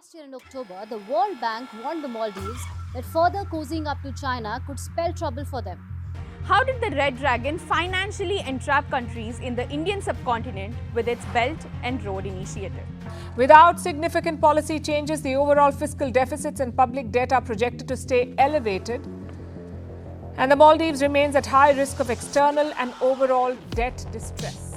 Last year in October, the World Bank warned the Maldives that further cozying up to China could spell trouble for them. How did the Red Dragon financially entrap countries in the Indian subcontinent with its Belt and Road Initiative? Without significant policy changes, the overall fiscal deficits and public debt are projected to stay elevated, and the Maldives remains at high risk of external and overall debt distress.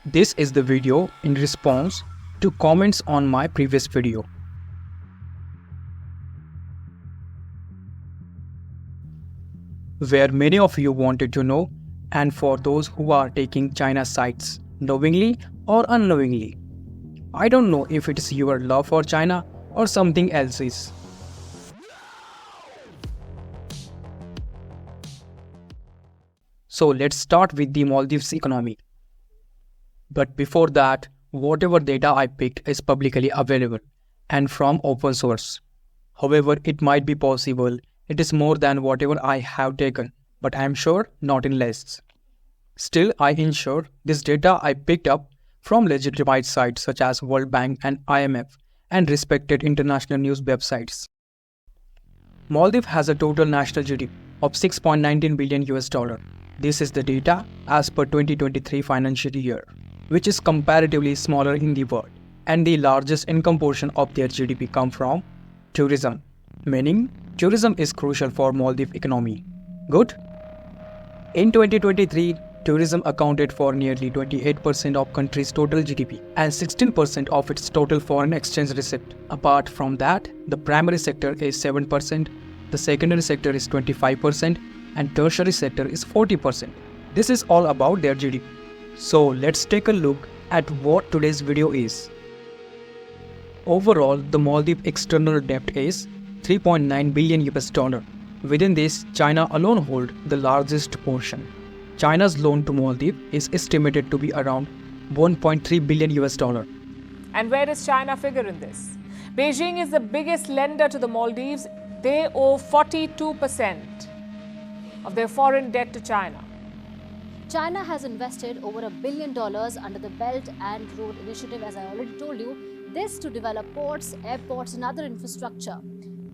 This is the video in response to comments on my previous video. Where many of you wanted to know, and for those who are taking China's sides knowingly or unknowingly. I don't know if it is your love for China or something else is. So let's start with the Maldives economy. But before that, whatever data I picked is publicly available and from open source. However, it might be possible it is more than whatever I have taken, but I am sure not in less. Still, I ensure this data I picked up from legitimate sites such as World Bank and IMF and respected international news websites. Maldives has a total national GDP of 6.19 billion US dollar. This is the data as per 2023 financial year, which is comparatively smaller in the world, and the largest income portion of their GDP come from tourism, meaning tourism is crucial for Maldives economy. Good? In 2023, tourism accounted for nearly 28% of country's total GDP and 16% of its total foreign exchange receipt. Apart from that, the primary sector is 7%, the secondary sector is 25%, and tertiary sector is 40%. This is all about their GDP. So let's take a look at what today's video is. Overall, the Maldives external debt is 3.9 billion US dollar. Within this, China alone holds the largest portion. China's loan to Maldives is estimated to be around 1.3 billion US dollar. And where does China figure in this? Beijing is the biggest lender to the Maldives. They owe 42% of their foreign debt to China. China has invested over $1 billion under the Belt and Road Initiative, as I already told you, this to develop ports, airports and other infrastructure.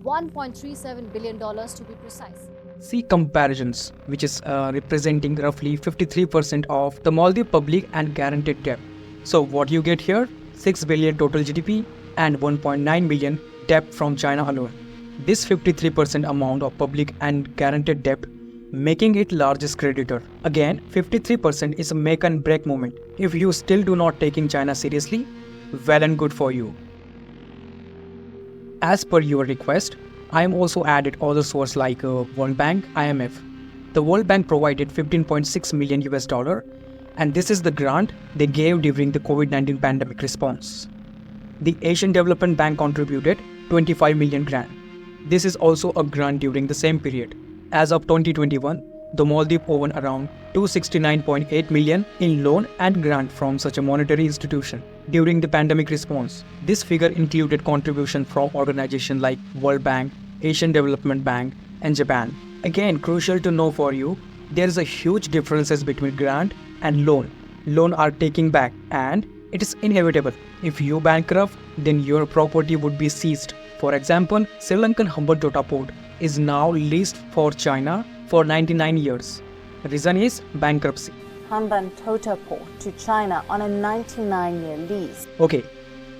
$1.37 billion to be precise. See comparisons, which is representing roughly 53% of the Maldives public and guaranteed debt. So what you get here? 6 billion total GDP and 1.9 billion debt from China alone. This 53% amount of public and guaranteed debt making it largest creditor. Again, 53% is a make and break moment. If you still do not taking China seriously, well and good for you. As per your request, I am also added other source like World Bank, IMF. The World Bank provided 15.6 million US dollar, and this is the grant they gave during the COVID-19 pandemic response. The Asian Development Bank contributed 25 million grant. This is also a grant during the same period. As of 2021, the Maldives owned around 269.8 million in loan and grant from such a monetary institution during the pandemic response. This figure included contribution from organizations like World Bank, Asian Development Bank, and Japan. Again, crucial to know for you, there is a huge differences between grant and loan. Loan are taking back, and it is inevitable. If you bankrupt, then your property would be seized. For example, Sri Lankan Hambantota port is now leased for China for 99 years. Reason is bankruptcy. Hambantota port to China on a 99-year lease. Okay,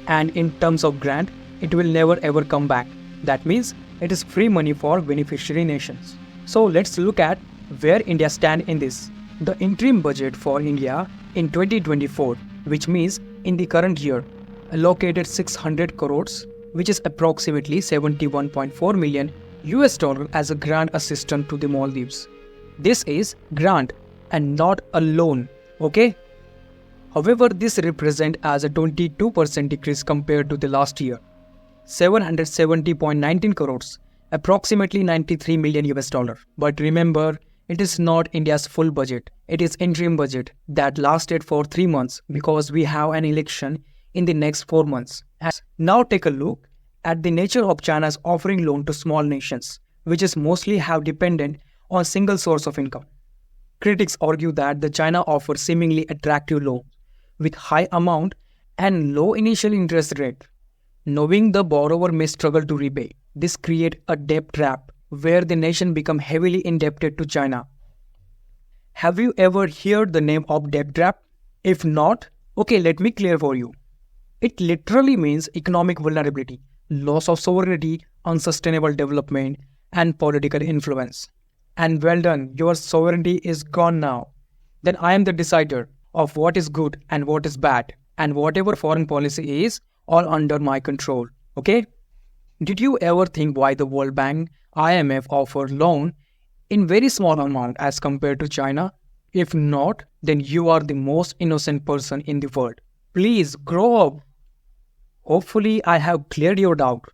and in terms of grant, it will never ever come back. That means it is free money for beneficiary nations. So let's look at where India stands in this. The interim budget for India in 2024, which means in the current year, allocated 600 crores, which is approximately 71.4 million US dollar as a grant assistance to the Maldives. This is grant and not a loan, okay? However, this represents as a 22% decrease compared to the last year. 770.19 crores, approximately 93 million US dollar. But remember, it is not India's full budget. It is interim budget that lasted for 3 months because we have an election in the next 4 months. Now take a look at the nature of China's offering loan to small nations, which is mostly have dependent on single source of income. Critics argue that the China offers seemingly attractive loans with high amount and low initial interest rate, knowing the borrower may struggle to repay. This creates a debt trap where the nation becomes heavily indebted to China. Have you ever heard the name of debt trap? If not, okay, let me clear for you. It literally means economic vulnerability, loss of sovereignty, unsustainable development, and political influence. And well done, your sovereignty is gone now. Then I am the decider of what is good and what is bad, and whatever foreign policy is, all under my control. Okay? Did you ever think why the World Bank, IMF offer loan in very small amount as compared to China? If not, then you are the most innocent person in the world. Please grow up. Hopefully, I have cleared your doubt.